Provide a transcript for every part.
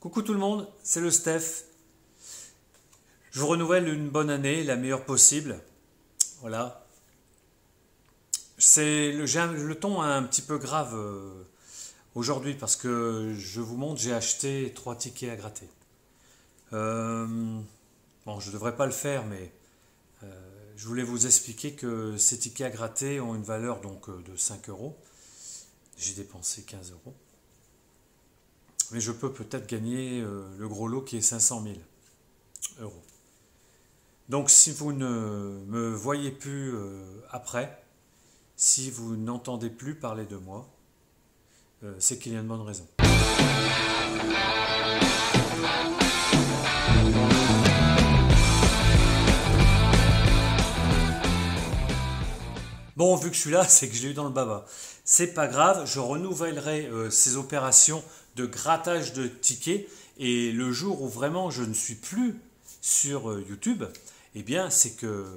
Coucou tout le monde, c'est le Steph. Je vous renouvelle une bonne année, la meilleure possible. Voilà. J'ai le ton un petit peu grave aujourd'hui parce que je vous montre, j'ai acheté 3 tickets à gratter. Bon, je ne devrais pas le faire, mais je voulais vous expliquer que ces tickets à gratter ont une valeur donc de 5 euros. J'ai dépensé 15 euros. Mais je peux peut-être gagner le gros lot qui est 500 000 euros. Donc si vous ne me voyez plus après, si vous n'entendez plus parler de moi, c'est qu'il y a une bonne raison. Bon, vu que je suis là, c'est que je l'ai eu dans le baba. C'est pas grave, je renouvellerai ces opérations de grattage de tickets et le jour où vraiment je ne suis plus sur YouTube, eh bien c'est que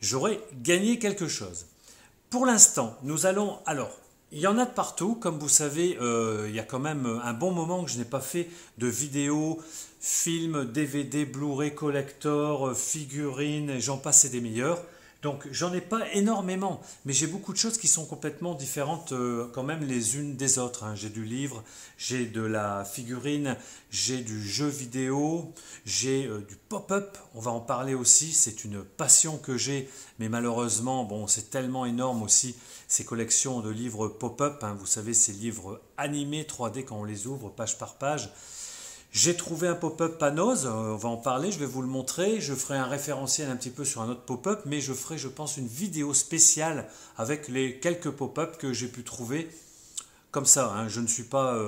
j'aurai gagné quelque chose. Pour l'instant, nous allons... Alors, il y en a de partout, comme vous savez, il y a quand même un bon moment que je n'ai pas fait de vidéos, films, DVD, Blu-ray, collector, figurines, et j'en passe et des meilleurs. Donc j'en ai pas énormément, mais j'ai beaucoup de choses qui sont complètement différentes quand même les unes des autres. Hein. J'ai du livre, j'ai de la figurine, j'ai du jeu vidéo, j'ai du pop-up, on va en parler aussi, c'est une passion que j'ai, mais malheureusement, bon, c'est tellement énorme aussi, ces collections de livres pop-up, hein. Vous savez, ces livres animés 3D quand on les ouvre page par page. J'ai trouvé un pop-up Panos, on va en parler, je vais vous le montrer, je ferai un référentiel un petit peu sur un autre pop-up, mais je ferai, je pense, une vidéo spéciale avec les quelques pop-up que j'ai pu trouver. Comme ça, hein, je ne suis pas,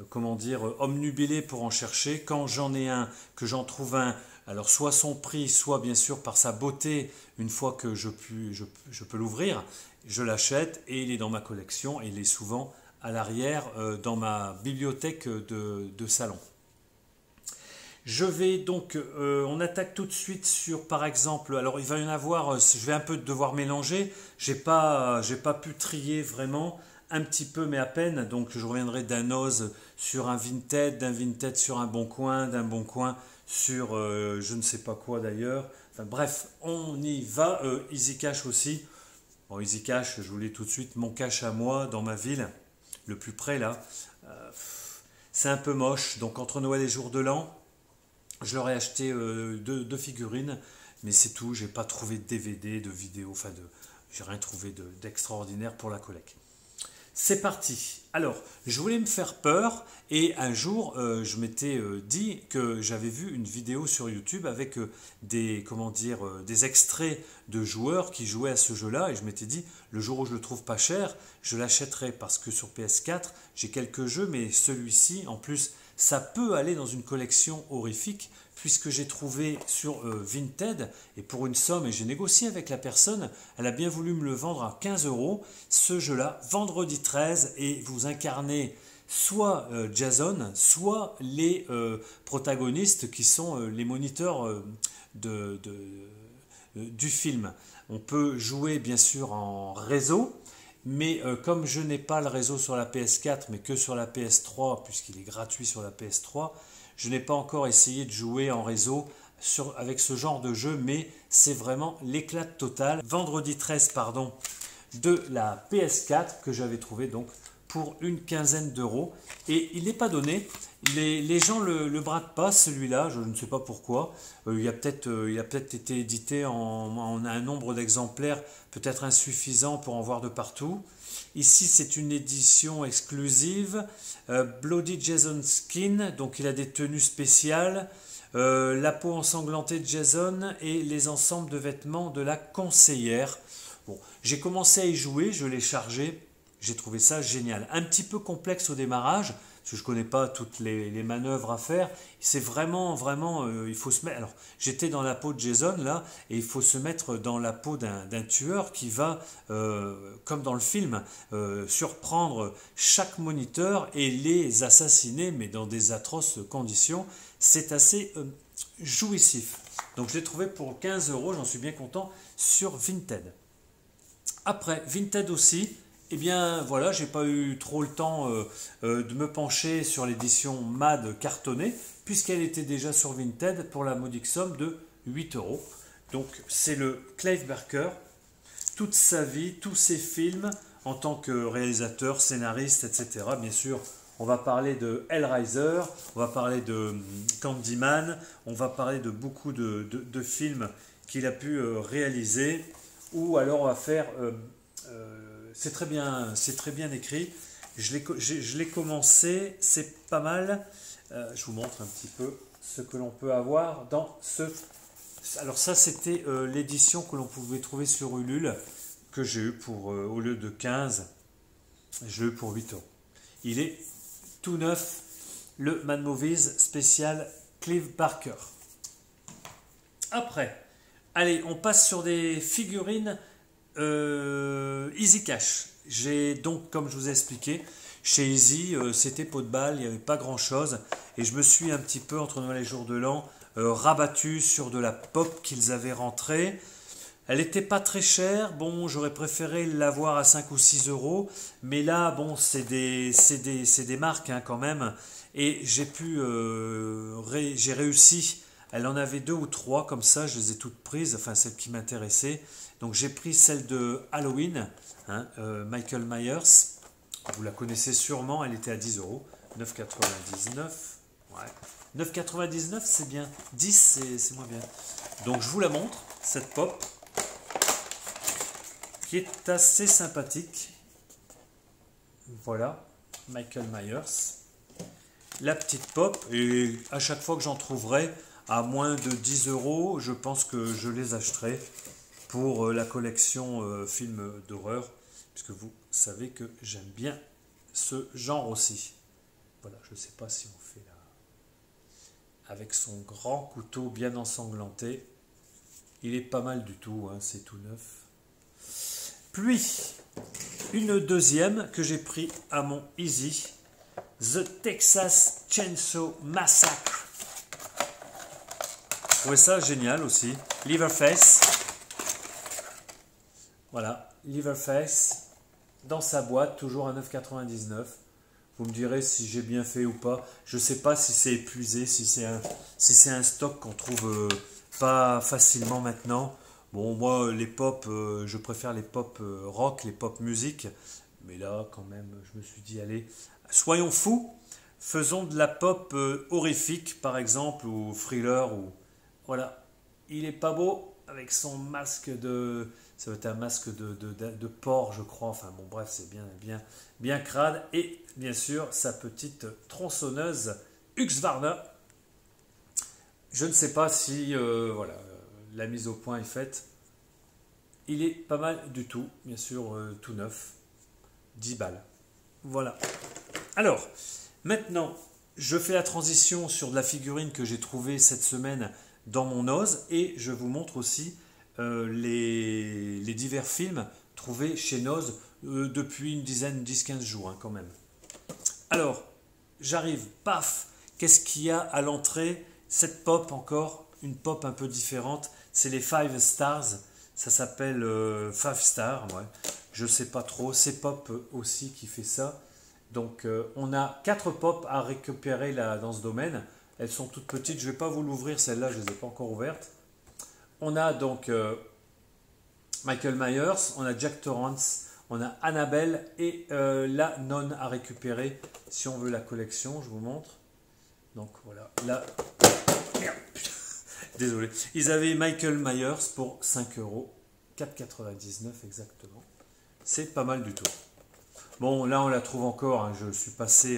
comment dire, omnubilé pour en chercher. Quand j'en ai un, que j'en trouve un, alors soit son prix, soit bien sûr par sa beauté, une fois que je peux l'ouvrir, je l'achète et il est dans ma collection et il est souvent à l'arrière dans ma bibliothèque de salon. Je vais donc, on attaque tout de suite sur par exemple, alors il va y en avoir, je vais un peu devoir mélanger, j'ai pas pu trier vraiment, un petit peu mais à peine, donc je reviendrai d'un Oz sur un Vinted, d'un Vinted sur un Bon Coin, d'un Bon Coin sur je ne sais pas quoi d'ailleurs, enfin bref, on y va, Easy Cash aussi, bon Easy Cash, je vous le dis tout de suite, mon cash à moi dans ma ville, le plus près là, c'est un peu moche, donc entre Noël et Jour de l'An, je leur ai acheté deux figurines, mais c'est tout, j'ai pas trouvé de DVD, de vidéo, enfin j'ai rien trouvé d'extraordinaire pour la collecte. C'est parti. Alors, je voulais me faire peur et un jour, je m'étais dit que j'avais vu une vidéo sur YouTube avec des extraits de joueurs qui jouaient à ce jeu-là et je m'étais dit, le jour où je le trouve pas cher, je l'achèterai parce que sur PS4, j'ai quelques jeux, mais celui-ci, en plus, ça peut aller dans une collection horrifique puisque j'ai trouvé sur Vinted et pour une somme, et j'ai négocié avec la personne, elle a bien voulu me le vendre à 15 euros, ce jeu-là, vendredi 13, et vous incarnez soit Jason, soit les protagonistes qui sont les moniteurs du film. On peut jouer bien sûr en réseau, mais comme je n'ai pas le réseau sur la PS4 mais que sur la PS3 puisqu'il est gratuit sur la PS3, je n'ai pas encore essayé de jouer en réseau avec ce genre de jeu, mais c'est vraiment l'éclat total. Vendredi 13 pardon, de la PS4 que j'avais trouvé donc pour une quinzaine d'euros et il n'est pas donné. Les gens le bradent pas celui-là, je ne sais pas pourquoi. Il a peut-être été édité en un nombre d'exemplaires peut-être insuffisant pour en voir de partout. Ici c'est une édition exclusive, Bloody Jason Skin, donc il a des tenues spéciales, la peau ensanglantée de Jason et les ensembles de vêtements de la conseillère. Bon, j'ai commencé à y jouer, je l'ai chargé. J'ai trouvé ça génial. Un petit peu complexe au démarrage, parce que je ne connais pas toutes les manœuvres à faire. C'est vraiment, il faut se mettre... Alors, j'étais dans la peau de Jason, là, et il faut se mettre dans la peau d'un tueur qui va, comme dans le film, surprendre chaque moniteur et les assassiner, mais dans des atroces conditions. C'est assez jouissif. Donc, je l'ai trouvé pour 15 euros, j'en suis bien content, sur Vinted. Après, Vinted aussi, Eh bien voilà, j'ai pas eu trop le temps de me pencher sur l'édition MAD cartonnée, puisqu'elle était déjà sur Vinted pour la modique somme de 8 euros. Donc c'est le Clive Barker, toute sa vie, tous ses films en tant que réalisateur, scénariste, etc. Bien sûr, on va parler de Hellraiser, on va parler de Candyman, on va parler de beaucoup de films qu'il a pu réaliser, ou alors on va faire... c'est très bien écrit. Je l'ai commencé, c'est pas mal. Je vous montre un petit peu ce que l'on peut avoir dans ce... Alors ça, c'était l'édition que l'on pouvait trouver sur Ulule, que j'ai eu pour, au lieu de 15, je l'ai eu pour 8 euros. Il est tout neuf, le Mad Movies spécial Clive Barker. Après, allez, on passe sur des figurines Easy Cash. J'ai donc, comme je vous ai expliqué, chez Easy, c'était pot de balle, il n'y avait pas grand chose. Et je me suis un petit peu, entre Noël et Jour de l'An, rabattu sur de la pop qu'ils avaient rentrée. Elle n'était pas très chère, bon, j'aurais préféré l'avoir à 5 ou 6 euros, mais là, bon, c'est des marques hein, quand même, et j'ai réussi, elle en avait 2 ou 3 comme ça, je les ai toutes prises, enfin celles qui m'intéressaient, donc j'ai pris celle de Halloween, hein, Michael Myers, vous la connaissez sûrement, elle était à 10 euros, 9,99, ouais, 9,99 c'est bien, 10 c'est moins bien, donc je vous la montre, cette pop, qui est assez sympathique. Voilà, Michael Myers. La petite pop, et à chaque fois que j'en trouverai à moins de 10 euros, je pense que je les achèterai pour la collection films d'horreur, puisque vous savez que j'aime bien ce genre aussi. Voilà, je ne sais pas si on fait là, avec son grand couteau bien ensanglanté. Il est pas mal du tout, hein, c'est tout neuf. Puis, une deuxième que j'ai pris à mon Easy, The Texas Chainsaw Massacre. Je trouvais ça génial aussi. Leatherface. Voilà, Leatherface dans sa boîte, toujours à 9,99. Vous me direz si j'ai bien fait ou pas. Je ne sais pas si c'est épuisé, si c'est un stock qu'on trouve pas facilement maintenant. Bon, moi, les pop, je préfère les pop rock, les pop musique. Mais là, quand même, je me suis dit, allez, soyons fous. Faisons de la pop horrifique, par exemple, ou thriller. Ou... Voilà. Il est pas beau avec son masque de... Ça va être un masque de porc, je crois. Enfin, bon, bref, c'est bien crade. Et, bien sûr, sa petite tronçonneuse Husqvarna. Je ne sais pas si... voilà... La mise au point est faite. Il est pas mal du tout, bien sûr, tout neuf. 10 balles. Voilà. Alors, maintenant, je fais la transition sur de la figurine que j'ai trouvée cette semaine dans mon Oz et je vous montre aussi les divers films trouvés chez Noz depuis une dizaine, 10-15 jours hein, quand même. Alors, j'arrive, paf, qu'est-ce qu'il y a à l'entrée? Cette pop encore, une pop un peu différente. C'est les 5 Stars, ça s'appelle 5 Stars, ouais. Je sais pas trop, c'est Pop aussi qui fait ça. Donc on a 4 pop à récupérer là, dans ce domaine. Elles sont toutes petites, je ne vais pas vous l'ouvrir, celle-là je ne les ai pas encore ouvertes. On a donc Michael Myers, on a Jack Torrance, on a Annabelle et la nonne à récupérer si on veut la collection, je vous montre. Donc voilà, là... Merde, putain. Désolé. Ils avaient Michael Myers pour 5 euros. 4,99 exactement. C'est pas mal du tout. Bon, là, on la trouve encore. Hein. Je suis passé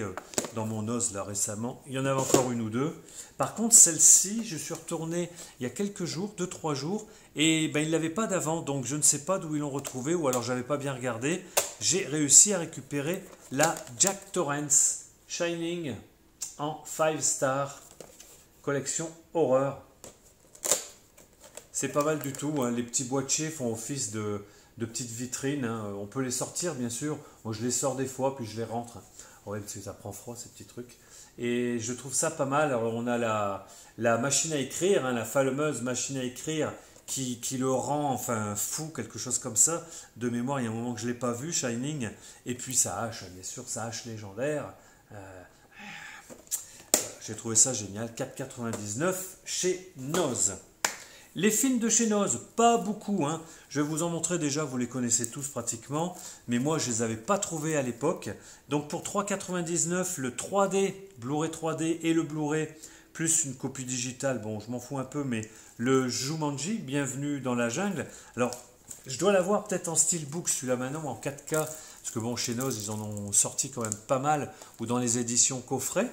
dans mon os là récemment. Il y en avait encore une ou deux. Par contre, celle-ci, je suis retourné il y a quelques jours, 2-3 jours. Et ben, ils ne l'avaient pas d'avant. Donc, je ne sais pas d'où ils l'ont retrouvée. Ou alors, je n'avais pas bien regardé. J'ai réussi à récupérer la Jack Torrance Shining en 5 Star. Collection horreur. C'est pas mal du tout, hein. Les petits boîtiers font office de petites vitrines, hein. On peut les sortir bien sûr, moi je les sors des fois puis je les rentre. Ouais, parce que ça prend froid ces petits trucs. Et je trouve ça pas mal. Alors on a la machine à écrire, hein, la fameuse machine à écrire qui le rend enfin fou, quelque chose comme ça. De mémoire, il y a un moment que je ne l'ai pas vu, Shining. Et puis sa hache, bien sûr, sa hache légendaire. J'ai trouvé ça génial. 4,99 chez Noz. Les films de chez Noz, pas beaucoup, hein. Je vais vous en montrer déjà, vous les connaissez tous pratiquement, mais moi je ne les avais pas trouvés à l'époque. Donc pour 3,99, le 3D, Blu-ray 3D et le Blu-ray, plus une copie digitale, bon je m'en fous un peu, mais le Jumanji, Bienvenue dans la jungle. Alors je dois l'avoir peut-être en steelbook celui-là maintenant, en 4K, parce que bon chez Noz ils en ont sorti quand même pas mal, ou dans les éditions coffret.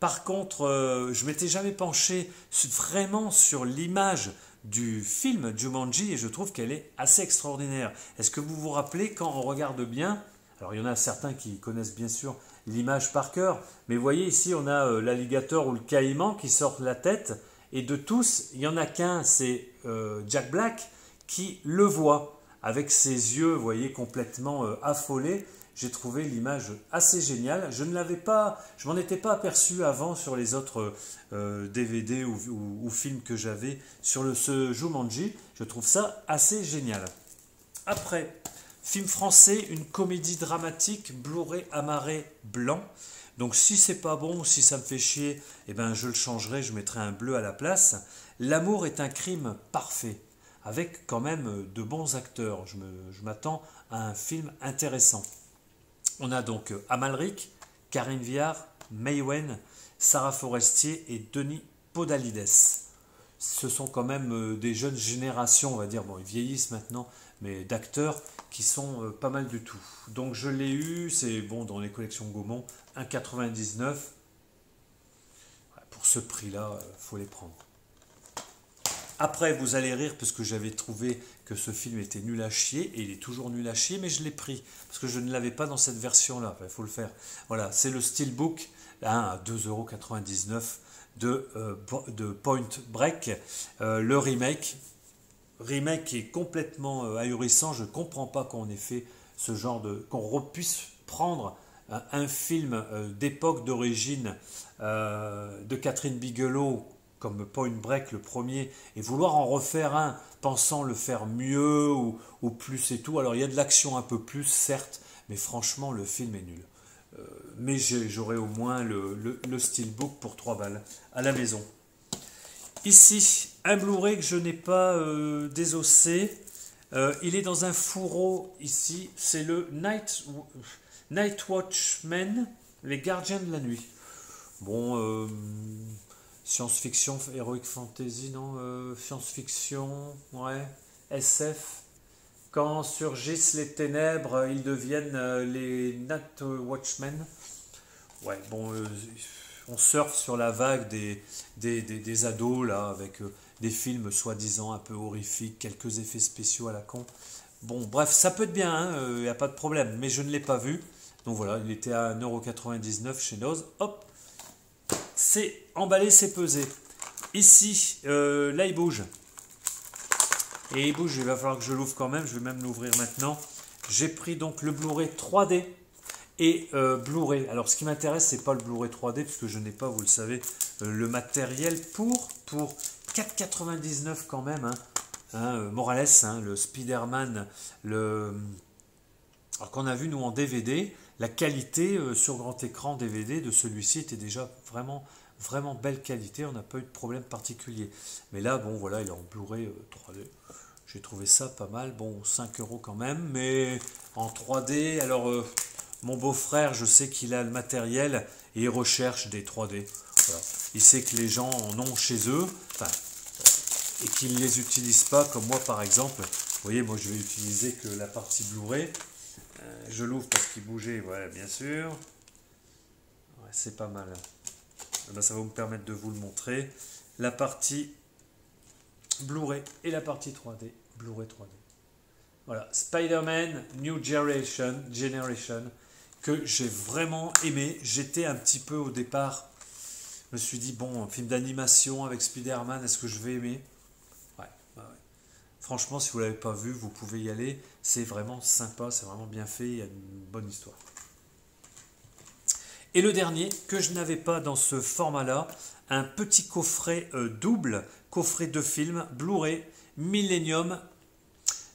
Par contre, je m'étais jamais penché vraiment sur l'image du film Jumanji et je trouve qu'elle est assez extraordinaire. Est-ce que vous vous rappelez quand on regarde bien, alors il y en a certains qui connaissent bien sûr l'image par cœur, mais vous voyez ici on a l'alligator ou le caïman qui sort la tête et de tous, il n'y en a qu'un, c'est Jack Black qui le voit avec ses yeux, vous voyez, complètement affolés. J'ai trouvé l'image assez géniale. Je m'en étais pas aperçu avant sur les autres DVD ou films que j'avais sur ce Jumanji. Je trouve ça assez génial. Après, film français, une comédie dramatique, Blu-ray amarré blanc. Donc si c'est pas bon, si ça me fait chier, eh ben, je le changerai, je mettrai un bleu à la place. L'amour est un crime parfait, avec quand même de bons acteurs. Je m'attends à un film intéressant. On a donc Amalric, Karine Viard, May Wen, Sarah Forestier et Denis Podalides. Ce sont quand même des jeunes générations, on va dire, bon ils vieillissent maintenant, mais d'acteurs qui sont pas mal du tout. Donc je l'ai eu, c'est bon dans les collections Gaumont, 1,99. Pour ce prix-là, il faut les prendre. Après, vous allez rire parce que j'avais trouvé que ce film était nul à chier, et il est toujours nul à chier, mais je l'ai pris, parce que je ne l'avais pas dans cette version-là, il faut le faire. Voilà, c'est le Steelbook, à 2,99 € de Point Break, le remake qui est complètement ahurissant. Je ne comprends pas qu'on ait fait ce genre qu'on puisse prendre un film d'époque d'origine de Catherine Bigelow, comme Point Break, le premier, et vouloir en refaire un, pensant le faire mieux ou plus et tout. Alors il y a de l'action un peu plus, certes, mais franchement, le film est nul. Mais j'aurai au moins le Steelbook pour 3 balles à la maison. Ici, un Blu-ray que je n'ai pas désossé. Il est dans un fourreau ici. C'est le Night Watchmen, les gardiens de la nuit. Bon... science-fiction, heroic fantasy, non science-fiction, ouais, SF. Quand surgissent les ténèbres, ils deviennent les Night Watchmen. Ouais, bon, on surfe sur la vague des ados, là, avec des films soi-disant un peu horrifiques, quelques effets spéciaux à la con. Bon, bref, ça peut être bien, il n'y a pas de problème, mais je ne l'ai pas vu. Donc voilà, il était à 1,99 € chez Noz. Hop, c'est emballé, c'est pesé. Ici, là il bouge. Et il bouge, il va falloir que je l'ouvre quand même. Je vais même l'ouvrir maintenant. J'ai pris donc le Blu-ray 3D et Blu-ray. Alors ce qui m'intéresse, c'est pas le Blu-ray 3D, puisque je n'ai pas, vous le savez, le matériel pour 4,99 quand même. Morales, le Spider-Man, alors qu'on a vu nous en DVD. La qualité sur grand écran DVD de celui-ci était déjà vraiment, vraiment belle qualité. On n'a pas eu de problème particulier. Mais là, bon, voilà, il est en Blu-ray 3D. J'ai trouvé ça pas mal. Bon, 5 € quand même, mais en 3D. Alors, mon beau-frère, je sais qu'il a le matériel et il recherche des 3D. Voilà. Il sait que les gens en ont chez eux, et qu'ils ne les utilisent pas, comme moi par exemple. Vous voyez, moi je vais utiliser que la partie Blu-ray. Je l'ouvre parce qu'il bougeait, voilà, bien sûr. Ouais, c'est pas mal. Ben, ça va me permettre de vous le montrer. La partie Blu-ray et la partie 3D. Blu-ray 3D. Voilà, Spider-Man New Generation, que j'ai vraiment aimé. J'étais un petit peu au départ, je me suis dit, bon, un film d'animation avec Spider-Man, est-ce que je vais aimer? Ouais. Franchement, si vous ne l'avez pas vu, vous pouvez y aller. C'est vraiment sympa, c'est vraiment bien fait, il y a une bonne histoire. Et le dernier, que je n'avais pas dans ce format-là, un petit coffret double, coffret de films, Blu-ray, Millennium,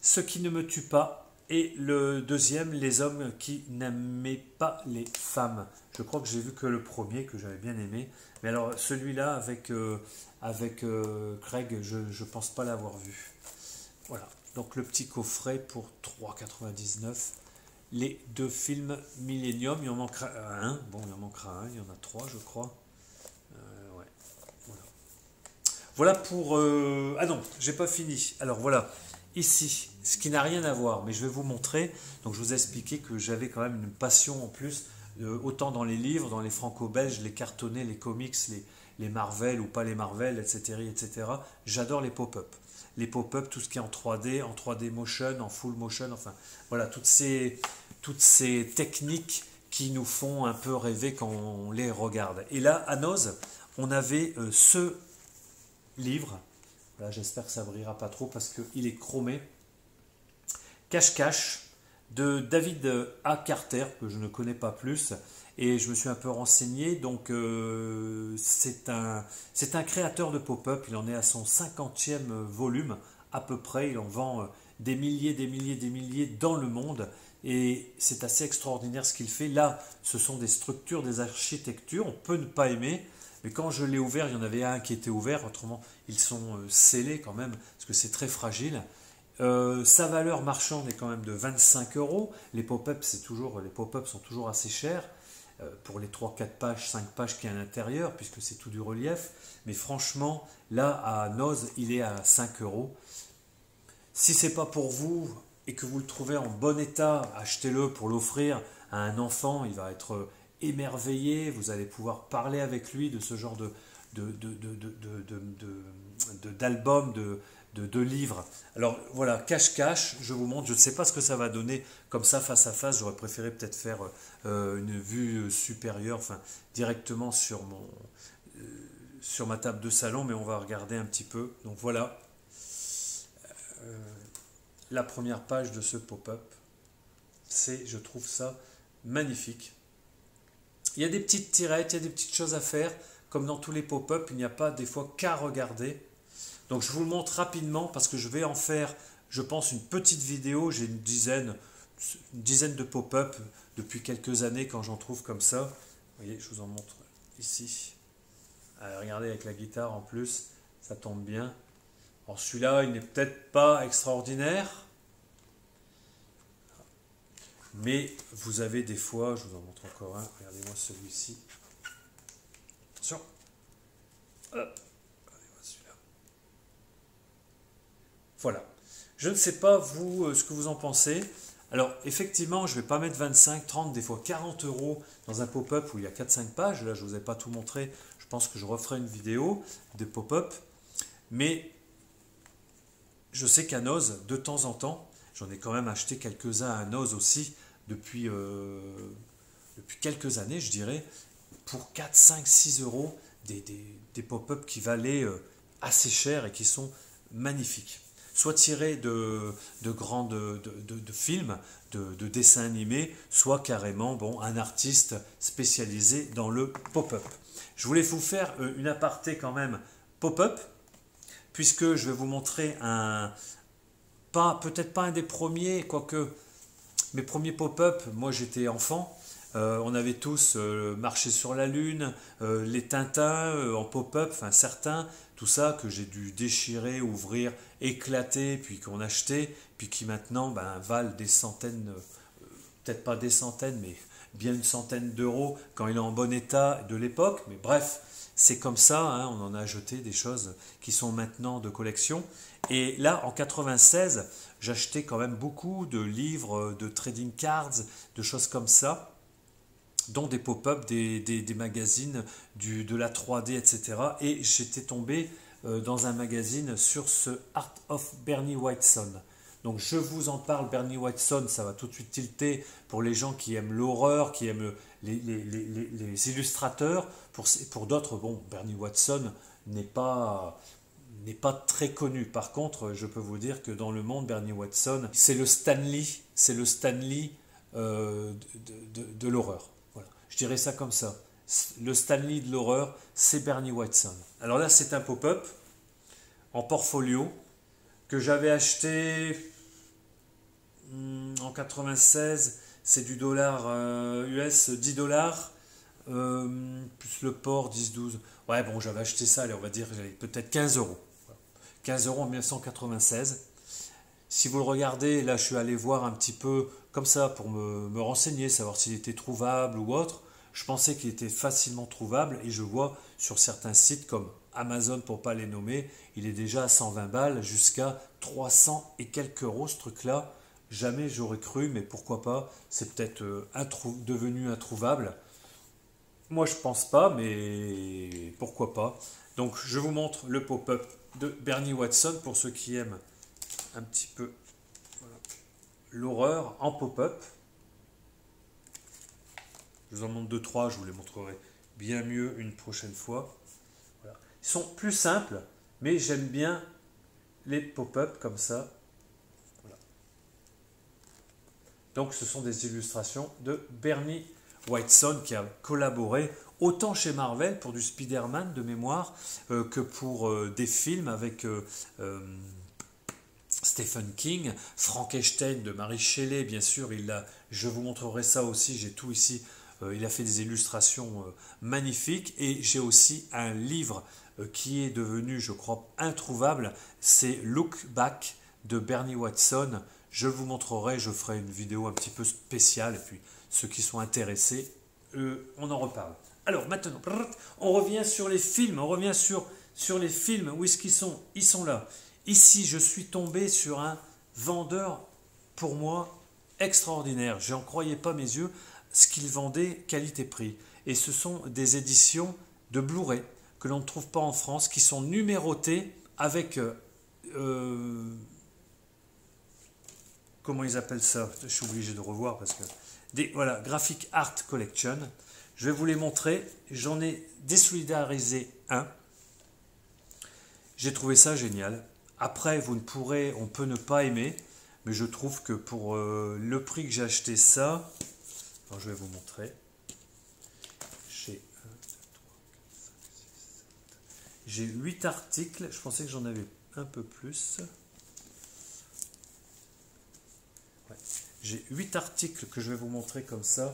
ce qui ne me tue pas. Et le deuxième, les hommes qui n'aimaient pas les femmes. Je crois que j'ai vu que le premier, que j'avais bien aimé. Mais alors celui-là avec Craig, je ne pense pas l'avoir vu. Voilà, donc le petit coffret pour 3,99. Les deux films Millennium, il en manquera un. Bon, il en manquera un, il y en a trois, je crois. Ouais, voilà. Voilà pour... Ah non, j'ai pas fini. Alors voilà, ici, ce qui n'a rien à voir, mais je vais vous montrer. Donc je vous ai expliqué que j'avais quand même une passion en plus, autant dans les livres, dans les franco-belges, les cartonnés, les comics, les Marvel ou pas les Marvel, etc. etc. J'adore les pop-up. Les pop-up, tout ce qui est en 3D, en 3D motion, en full motion, enfin voilà, toutes ces techniques qui nous font un peu rêver quand on les regarde. Et là, à Noz, on avait ce livre. Voilà, j'espère que ça ne brillera pas trop parce qu'il est chromé. Cache-cache de David A. Carter, que je ne connais pas plus. Et je me suis un peu renseigné. Donc, c'est un créateur de pop-up. Il en est à son 50e volume à peu près. Il en vend des milliers dans le monde. Et c'est assez extraordinaire ce qu'il fait. Là, ce sont des structures, des architectures. On peut ne pas aimer. Mais quand je l'ai ouvert, il y en avait un qui était ouvert. Autrement, ils sont scellés quand même, parce que c'est très fragile. Sa valeur marchande est quand même de 25 euros. Les pop-up sont toujours assez chers pour les 3-4 pages, 5 pages qu'il y a à l'intérieur, puisque c'est tout du relief. Mais franchement, là, à Noz, il est à 5 euros. Si ce n'est pas pour vous et que vous le trouvez en bon état, achetez-le pour l'offrir à un enfant. Il va être émerveillé. Vous allez pouvoir parler avec lui de ce genre d'album, de livres. Alors voilà, cache-cache, je vous montre. Je ne sais pas ce que ça va donner comme ça face à face. J'aurais préféré peut-être faire une vue supérieure, enfin directement sur ma table de salon, mais on va regarder un petit peu. Donc voilà la première page de ce pop-up. Je trouve ça magnifique. Il y a des petites tirettes, il y a des petites choses à faire. Comme dans tous les pop-up, il n'y a pas des fois qu'à regarder. Donc je vous le montre rapidement parce que je vais en faire, je pense, une petite vidéo. J'ai une dizaine de pop-up depuis quelques années quand j'en trouve comme ça. Vous voyez, je vous en montre ici. Regardez avec la guitare en plus, ça tombe bien. Alors celui-là, il n'est peut-être pas extraordinaire. Mais vous avez des fois, je vous en montre encore un. Regardez-moi celui-ci. Attention. Hop. Voilà. Je ne sais pas, vous, ce que vous en pensez. Alors, effectivement, je ne vais pas mettre 25, 30, des fois 40 euros dans un pop-up où il y a 4-5 pages. Là, je ne vous ai pas tout montré. Je pense que je referai une vidéo de pop-up. Mais je sais qu'à Noz, de temps en temps, j'en ai quand même acheté quelques-uns à Noz aussi depuis quelques années, je dirais, pour 4, 5, 6 euros, des pop-up qui valaient assez cher et qui sont magnifiques. Soit tirés de films, de dessins animés, soit carrément un artiste spécialisé dans le pop-up. Je voulais vous faire une aparté quand même pop-up, puisque je vais vous montrer peut-être pas un des premiers, quoique mes premiers pop-up, moi j'étais enfant, on avait tous marché sur la lune, les Tintins en pop-up, enfin certains, tout ça que j'ai dû déchirer, ouvrir, éclater, puis qu'on achetait, puis qui maintenant valent des centaines, peut-être pas des centaines, mais bien une centaine d'euros quand il est en bon état de l'époque. Mais bref, c'est comme ça, hein, on en a jeté des choses qui sont maintenant de collection. Et là, en 96, j'achetais quand même beaucoup de livres, de trading cards, de choses comme ça, dont des pop-up, des magazines, de la 3D, etc. Et j'étais tombé dans un magazine sur ce Art of Bernie Wrightson. Donc je vous en parle, Bernie Wrightson, ça va tout de suite tilter pour les gens qui aiment l'horreur, qui aiment les illustrateurs. Pour d'autres, Bernie Wrightson n'est pas très connu. Par contre, je peux vous dire que dans le monde, Bernie Wrightson, c'est le Stan Lee de l'horreur. Voilà. Je dirais ça comme ça. Le Stan Lee de l'horreur, c'est Bernie Wrightson. Alors là, c'est un pop-up en portfolio. que j'avais acheté en 96, c'est du dollar US 10 dollars, plus le port 10-12. Ouais, bon, j'avais acheté ça, allez, on va dire peut-être 15 euros. 15 euros en 1996. Si vous le regardez, là je suis allé voir un petit peu comme ça pour me renseigner, savoir s'il était trouvable ou autre. Je pensais qu'il était facilement trouvable et je vois sur certains sites comme Amazon pour ne pas les nommer, il est déjà à 120 balles jusqu'à 300 et quelques euros ce truc-là. Jamais j'aurais cru, mais pourquoi pas, c'est peut-être devenu introuvable. Moi je pense pas, mais pourquoi pas. Donc je vous montre le pop-up de Bernie Watson pour ceux qui aiment un petit peu voilà, l'horreur en pop-up. Je vous en montre 2-3, je vous les montrerai bien mieux une prochaine fois. Voilà. Ils sont plus simples, mais j'aime bien les pop-up comme ça. Voilà. Donc ce sont des illustrations de Bernie Watson qui a collaboré autant chez Marvel pour du Spider-Man de mémoire que pour des films avec Stephen King, Frankenstein de Mary Shelley, bien sûr, je vous montrerai ça aussi, j'ai tout ici. Il a fait des illustrations magnifiques et j'ai aussi un livre qui est devenu, je crois, introuvable. C'est Look Back de Bernie Watson. Je vous montrerai, je ferai une vidéo un petit peu spéciale et puis ceux qui sont intéressés, on en reparle. Alors maintenant, on revient sur les films, on revient sur les films. Où est-ce qu'ils sont? Ils sont là. Ici, je suis tombé sur un vendeur, pour moi, extraordinaire. Je n'en croyais pas mes yeux, ce qu'il vendait qualité-prix. Et ce sont des éditions de Blu-ray que l'on ne trouve pas en France, qui sont numérotées avec... comment ils appellent ça? Je suis obligé de revoir parce que... voilà, Graphic Art Collection. Je vais vous les montrer. J'en ai désolidarisé un. J'ai trouvé ça génial. Après, on peut ne pas aimer, mais je trouve que pour le prix que j'ai acheté ça, alors je vais vous montrer. J'ai 8 articles, je pensais que j'en avais un peu plus. Ouais. J'ai 8 articles que je vais vous montrer comme ça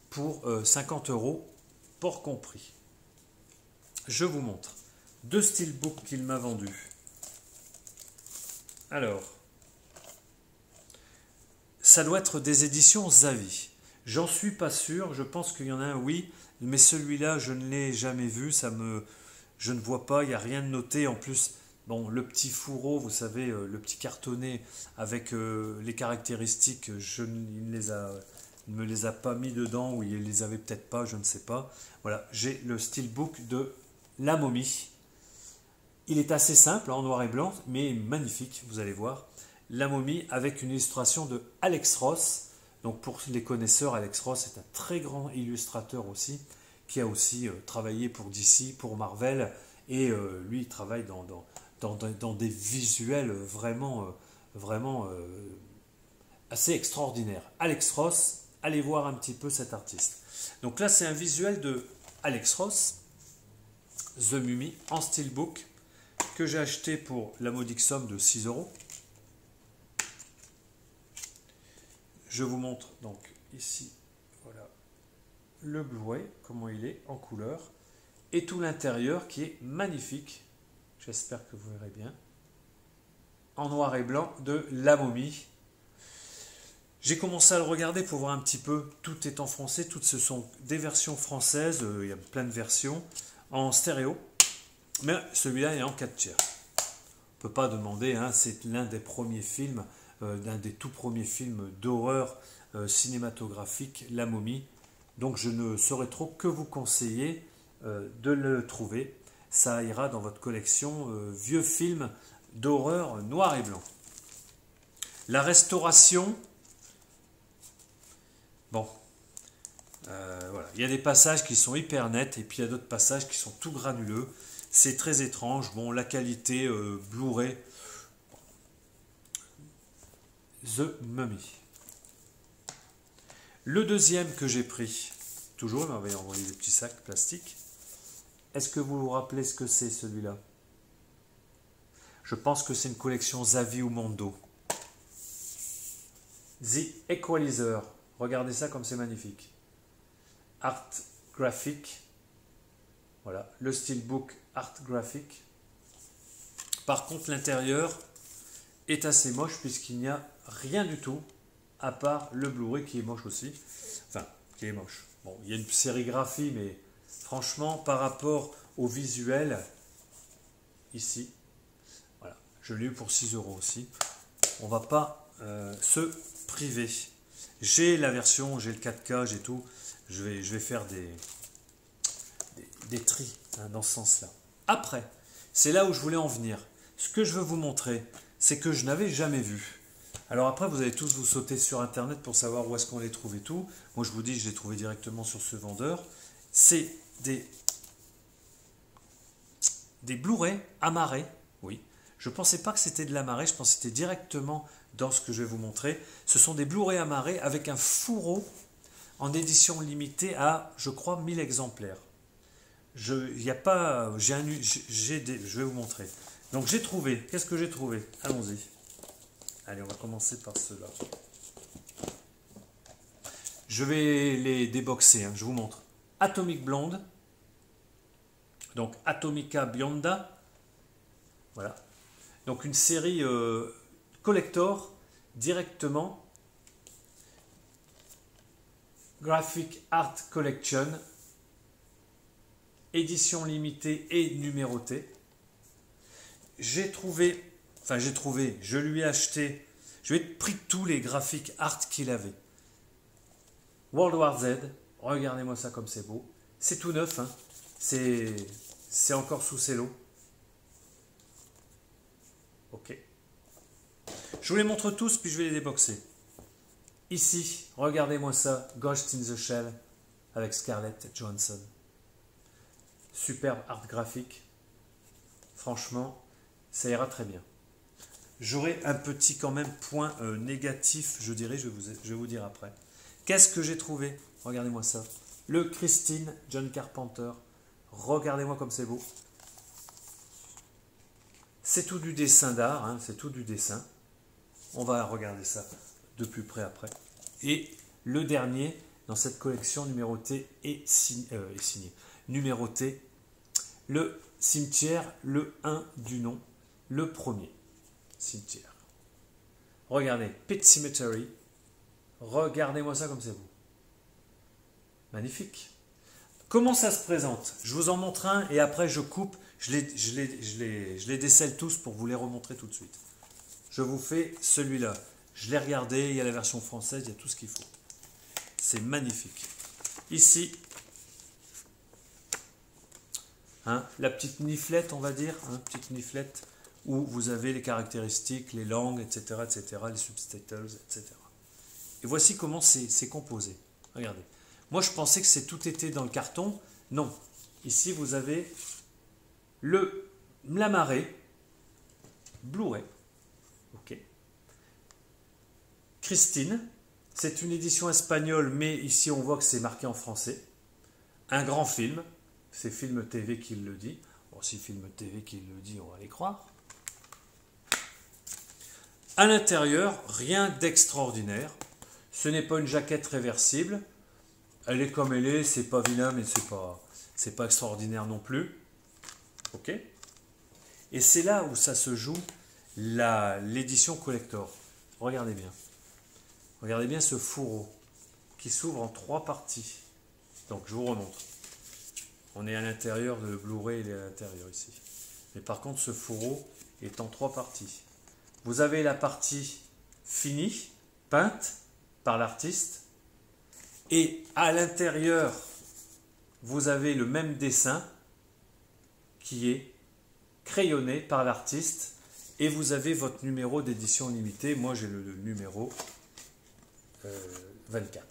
pour 50 euros, port compris. Je vous montre 2 steelbooks qu'il m'a vendus. Alors, ça doit être des éditions Zavi. J'en suis pas sûr, je pense qu'il y en a un, oui, mais celui-là, je ne l'ai jamais vu, je ne vois pas, il n'y a rien de noté. En plus, bon, le petit fourreau, vous savez, le petit cartonné avec les caractéristiques, il ne me les a pas mis dedans, ou il les avait peut-être pas, je ne sais pas. Voilà, j'ai le steelbook de La Momie. Il est assez simple, en noir et blanc, mais magnifique, vous allez voir. La Momie avec une illustration de Alex Ross. Donc pour les connaisseurs, Alex Ross est un très grand illustrateur aussi, qui a aussi travaillé pour DC, pour Marvel, et lui il travaille dans des visuels vraiment assez extraordinaires. Alex Ross, allez voir un petit peu cet artiste. Donc là c'est un visuel de Alex Ross, The Mummy, en steelbook, que j'ai acheté pour la modique somme de 6 euros. Je vous montre donc ici, voilà, le Blu-ray, comment il est en couleur, et tout l'intérieur qui est magnifique, j'espère que vous verrez bien, en noir et blanc de La Momie. J'ai commencé à le regarder pour voir un petit peu, tout est en français, toutes ce sont des versions françaises, il y a plein de versions, en stéréo, mais celui-là est en 4 tiers. On ne peut pas demander, hein, c'est l'un des premiers films, d'un des tout premiers films d'horreur cinématographique, La Momie. Donc je ne saurais trop que vous conseiller de le trouver. Ça ira dans votre collection vieux films d'horreur noir et blanc. La restauration, bon, voilà. Il y a des passages qui sont hyper nets et puis il y a d'autres passages qui sont tout granuleux. C'est très étrange. Bon, la qualité Blu-ray, The Mummy. Le deuxième que j'ai pris, toujours, il m'avait envoyé des petits sacs plastiques. Est-ce que vous vous rappelez ce que c'est celui-là? Je pense que c'est une collection Xavi ou Mondo. The Equalizer. Regardez ça comme c'est magnifique. Art graphique. Voilà, le steelbook art graphique. Par contre, l'intérieur est assez moche puisqu'il n'y a rien du tout à part le Blu-ray qui est moche aussi. Enfin, qui est moche. Bon, il y a une sérigraphie, mais franchement, par rapport au visuel, ici, voilà, je l'ai eu pour 6 € aussi. On va pas se priver. J'ai la version, j'ai le 4K, j'ai tout. Je vais faire des tris hein, dans ce sens-là. Après, c'est là où je voulais en venir. Ce que je veux vous montrer, c'est que je n'avais jamais vu. Alors après, vous allez tous vous sauter sur Internet pour savoir où est-ce qu'on les trouve et tout. Moi, je vous dis, je les trouvais directement sur ce vendeur. C'est des Blu-ray amarrés, oui. Je ne pensais pas que c'était de l'amarré, je pensais que c'était directement dans ce que je vais vous montrer. Ce sont des Blu-ray amarrés avec un fourreau en édition limitée à, je crois, 1000 exemplaires. Je vais vous montrer. Donc j'ai trouvé, qu'est-ce que j'ai trouvé? Allons-y. Allez, on va commencer par ceux-là. Je vais les déboxer, hein, je vous montre. Atomic Blonde, donc Atomica Bionda, voilà. Donc une série collector directement. Graphic Art Collection, édition limitée et numérotée. Je lui ai acheté, je lui ai pris tous les graphiques art qu'il avait. World War Z, regardez-moi ça comme c'est beau. C'est tout neuf, hein. C'est encore sous cello. Ok. Je vous les montre tous, puis je vais les déboxer. Ici, regardez-moi ça, Ghost in the Shell avec Scarlett Johansson. Superbe art graphique. Franchement, ça ira très bien. J'aurai un petit quand même point négatif, je dirais, je vais vous dire après. Qu'est-ce que j'ai trouvé? Regardez-moi ça. Le Christine, John Carpenter. Regardez-moi comme c'est beau. C'est tout du dessin d'art, hein, c'est tout du dessin. On va regarder ça de plus près après. Et le dernier dans cette collection numérotée et signé. Numéroté, le cimetière, le 1 du nom, le premier cimetière. Regardez, Pet Cemetery. Regardez-moi ça comme c'est beau. Magnifique. Comment ça se présente? Je vous en montre un et après je coupe, je les décèle tous pour vous les remontrer tout de suite. Je vous fais celui-là. Je l'ai regardé, il y a la version française, il y a tout ce qu'il faut. C'est magnifique. Ici, hein, la petite niflette, on va dire, hein, petite niflette, où vous avez les caractéristiques, les langues, etc., les subtitles, etc. Et voici comment c'est composé. Regardez. Moi, je pensais que tout était dans le carton. Non. Ici, vous avez l'amarré, Blu-ray. Ok. Christine. C'est une édition espagnole, mais ici, on voit que c'est marqué en français. Un grand film. C'est Film TV qui le dit. Bon, si Film TV qui le dit, on va les croire. À l'intérieur, rien d'extraordinaire. Ce n'est pas une jaquette réversible. Elle est comme elle est, c'est pas vilain, mais c'est pas extraordinaire non plus. Ok. Et c'est là où ça se joue l'édition collector. Regardez bien. Regardez bien ce fourreau qui s'ouvre en 3 parties. Donc je vous remontre. On est à l'intérieur de Blu-ray, il est à l'intérieur ici. Mais par contre, ce fourreau est en 3 parties. Vous avez la partie finie, peinte par l'artiste. Et à l'intérieur, vous avez le même dessin qui est crayonné par l'artiste. Et vous avez votre numéro d'édition limitée. Moi, j'ai le numéro 24.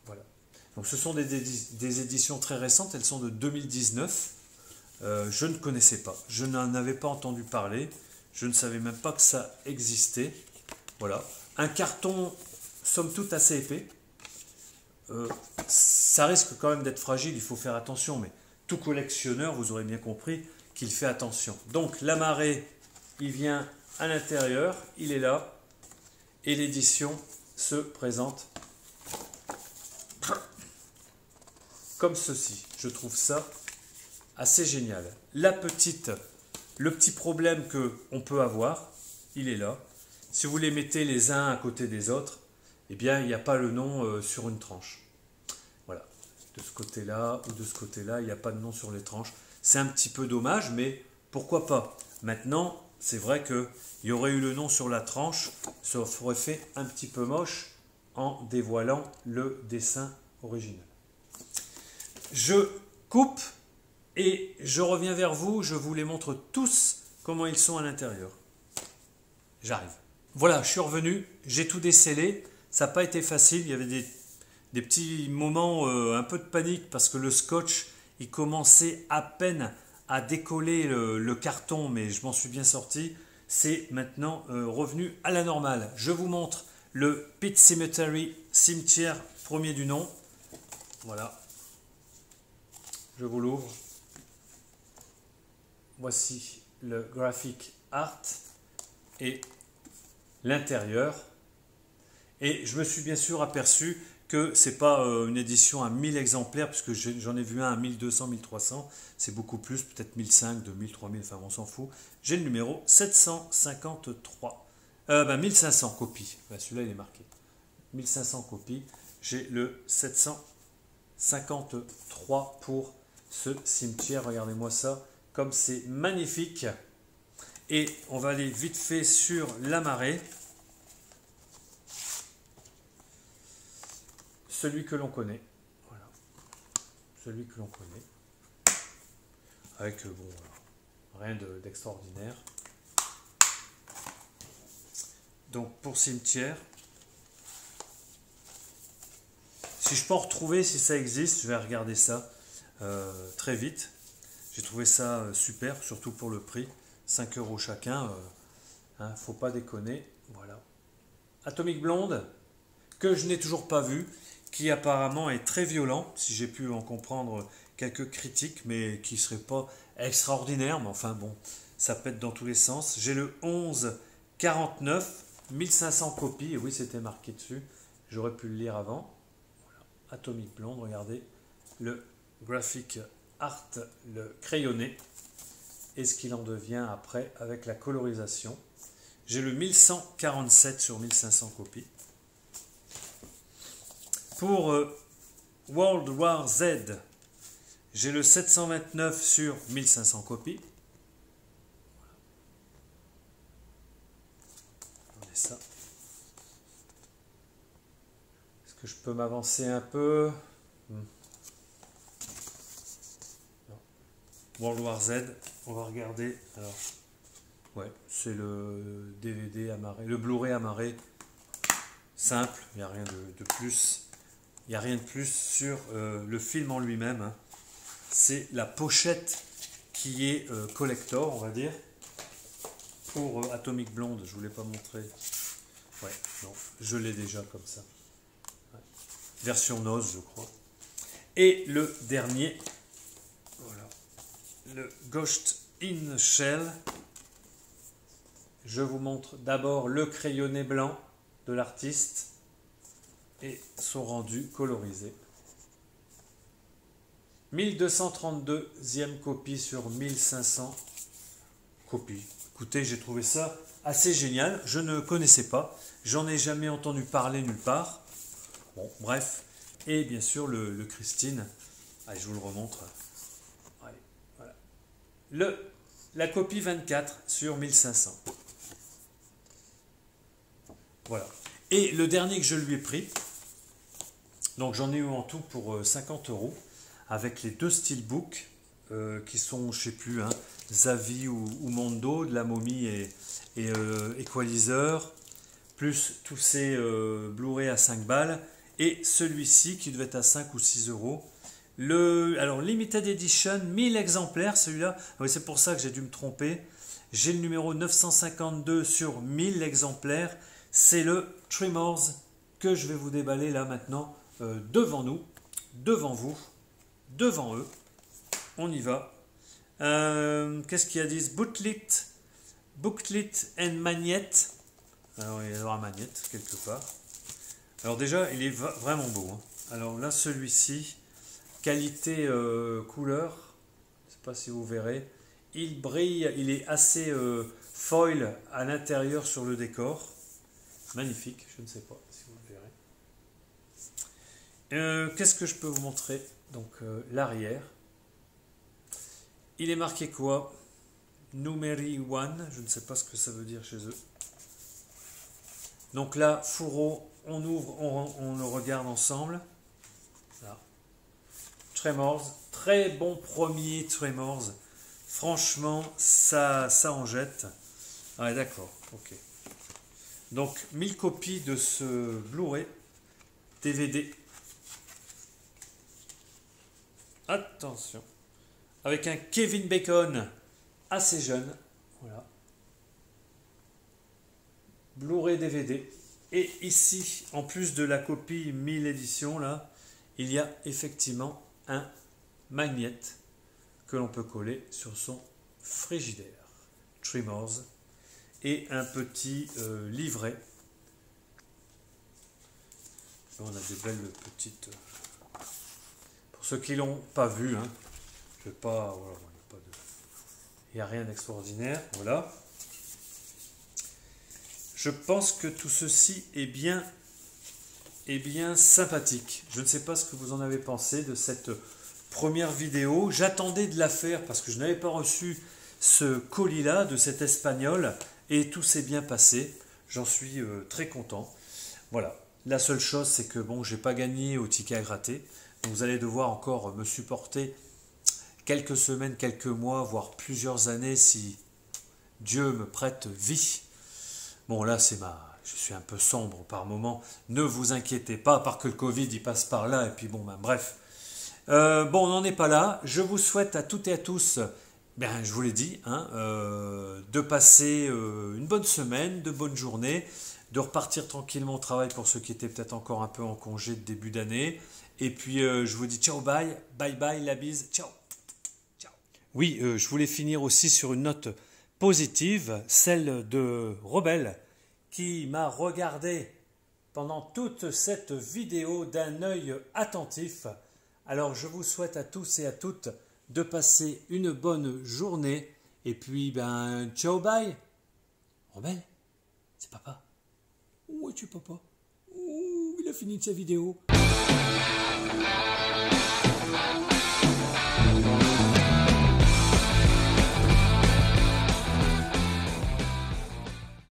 Voilà. Donc, ce sont des éditions très récentes. Elles sont de 2019. Je ne connaissais pas. Je n'en avais pas entendu parler. Je ne savais même pas que ça existait. Voilà. Un carton, somme toute, assez épais. Ça risque quand même d'être fragile, il faut faire attention, mais tout collectionneur, vous aurez bien compris qu'il fait attention. Donc l'amarré, il vient à l'intérieur, il est là, et l'édition se présente comme ceci. Je trouve ça assez génial. Le petit problème qu'on peut avoir, il est là. Si vous les mettez les uns à côté des autres, eh bien, il n'y a pas le nom sur une tranche. Voilà. De ce côté-là ou de ce côté-là, il n'y a pas de nom sur les tranches. C'est un petit peu dommage, mais pourquoi pas? Maintenant, c'est vrai qu'il y aurait eu le nom sur la tranche, ça aurait fait un petit peu moche en dévoilant le dessin original. Je coupe et je reviens vers vous. Je vous les montre tous comment ils sont à l'intérieur. J'arrive. Voilà, je suis revenu. J'ai tout décellé. Ça n'a pas été facile. Il y avait des petits moments, un peu de panique parce que le scotch, il commençait à peine à décoller le carton, mais je m'en suis bien sorti. C'est maintenant revenu à la normale. Je vous montre le Pet Cemetery, cimetière premier du nom. Voilà. Je vous l'ouvre. Voici le graphic art et l'intérieur. Et je me suis bien sûr aperçu que ce n'est pas une édition à 1000 exemplaires, puisque j'en ai vu un à 1200, 1300. C'est beaucoup plus, peut-être 1500, 2000, 3000, enfin on s'en fout. J'ai le numéro 753. 1500 copies. Celui-là il est marqué. 1500 copies. J'ai le 753 pour ce cimetière. Regardez-moi ça, comme c'est magnifique. Et on va aller vite fait sur l'amarré. Celui que l'on connaît. Voilà. Celui que l'on connaît. Avec, rien d'extraordinaire. Donc pour cimetière. Si je peux en retrouver, si ça existe, je vais regarder ça très vite. J'ai trouvé ça super, surtout pour le prix. 5 € chacun. Faut pas déconner. Voilà. Atomic Blonde, que je n'ai toujours pas vu, qui apparemment est très violent, si j'ai pu en comprendre quelques critiques, mais qui ne serait pas extraordinaire. Mais enfin bon, ça pète dans tous les sens. J'ai le 1149, 1500 copies. Et oui, c'était marqué dessus. J'aurais pu le lire avant. Atomic Blonde, regardez le graphic art, le crayonné, et ce qu'il en devient après avec la colorisation. J'ai le 1147 sur 1500 copies. Pour World War Z, j'ai le 729 sur 1500 copies. Regardez ça. Que je peux m'avancer un peu. World War Z, on va regarder. Alors, ouais, c'est le DVD amarré, le Blu-ray amarré, simple, il n'y a rien de plus. Il n'y a rien de plus sur le film en lui-même. Hein. C'est la pochette qui est collector, on va dire. Pour Atomic Blonde, je ne vous l'ai pas montré. Ouais, non, je l'ai déjà comme ça. Version Noz, je crois. Et le dernier, voilà, le Ghost in Shell. Je vous montre d'abord le crayonné blanc de l'artiste et son rendu colorisé. 1232e copie sur 1500 copies. Écoutez, j'ai trouvé ça assez génial. Je ne connaissais pas. J'en ai jamais entendu parler nulle part. Bon, bref, et bien sûr le Christine, allez, je vous le remontre, allez, voilà. La copie 24 sur 1500, voilà, et le dernier que je lui ai pris, donc j'en ai eu en tout pour 50 €, avec les deux steelbooks, qui sont, je ne sais plus, hein, Zavi ou Mondo, de la momie et Equalizer, plus tous ces Blu-ray à 5 balles, et celui-ci qui devait être à 5 ou 6 €. Alors, Limited Edition, 1000 exemplaires, celui-là. Oui, c'est pour ça que j'ai dû me tromper. J'ai le numéro 952 sur 1000 exemplaires. C'est le Tremors que je vais vous déballer là maintenant devant nous, devant vous, devant eux. On y va. Qu'est-ce qu'il y a dit? Booklet and magnette. Alors il y a un magnette quelque part. Alors déjà il est vraiment beau. Hein. Alors là celui-ci, qualité couleur, je ne sais pas si vous verrez. Il brille, il est assez foil à l'intérieur sur le décor. Magnifique, je ne sais pas si vous le verrez. Qu'est-ce que je peux vous montrer? Donc l'arrière. Il est marqué quoi? Numeri One, je ne sais pas ce que ça veut dire chez eux. Donc là, fourreau, on ouvre, on le regarde ensemble. Là. Tremors, très bon premier Tremors. Franchement, ça en jette. Ah d'accord, ok. Donc 1000 copies de ce Blu-ray DVD. Attention. Avec un Kevin Bacon assez jeune. Voilà. Blu-ray DVD. Et ici, en plus de la copie 1000 éditions, là, il y a effectivement un magnète que l'on peut coller sur son frigidaire. Tremors. Et un petit livret. On a des belles petites... Pour ceux qui ne l'ont pas vu, hein, je vais pas... Voilà, il n'y a rien d'extraordinaire. Voilà. Je pense que tout ceci est bien sympathique. Je ne sais pas ce que vous en avez pensé de cette première vidéo. J'attendais de la faire parce que je n'avais pas reçu ce colis-là de cet espagnol et tout s'est bien passé. J'en suis très content. Voilà. La seule chose, c'est que bon, j'ai pas gagné au ticket à gratter. Donc vous allez devoir encore me supporter quelques semaines, quelques mois, voire plusieurs années si Dieu me prête vie. Bon là je suis un peu sombre par moment, ne vous inquiétez pas, à part que le Covid il passe par là et puis bon ben bref. Bon on n'en est pas là, je vous souhaite à toutes et à tous, je vous l'ai dit, hein, de passer une bonne semaine, de bonnes journées, de repartir tranquillement au travail pour ceux qui étaient peut-être encore un peu en congé de début d'année. Et puis je vous dis ciao bye, bye bye, la bise, ciao. Ciao. Oui, je voulais finir aussi sur une note positive, celle de Rebelle, qui m'a regardé pendant toute cette vidéo d'un œil attentif. Alors je vous souhaite à tous et à toutes de passer une bonne journée. Et puis ciao bye. Rebelle, c'est papa. Où es-tu papa? Ouh, il a fini de sa vidéo.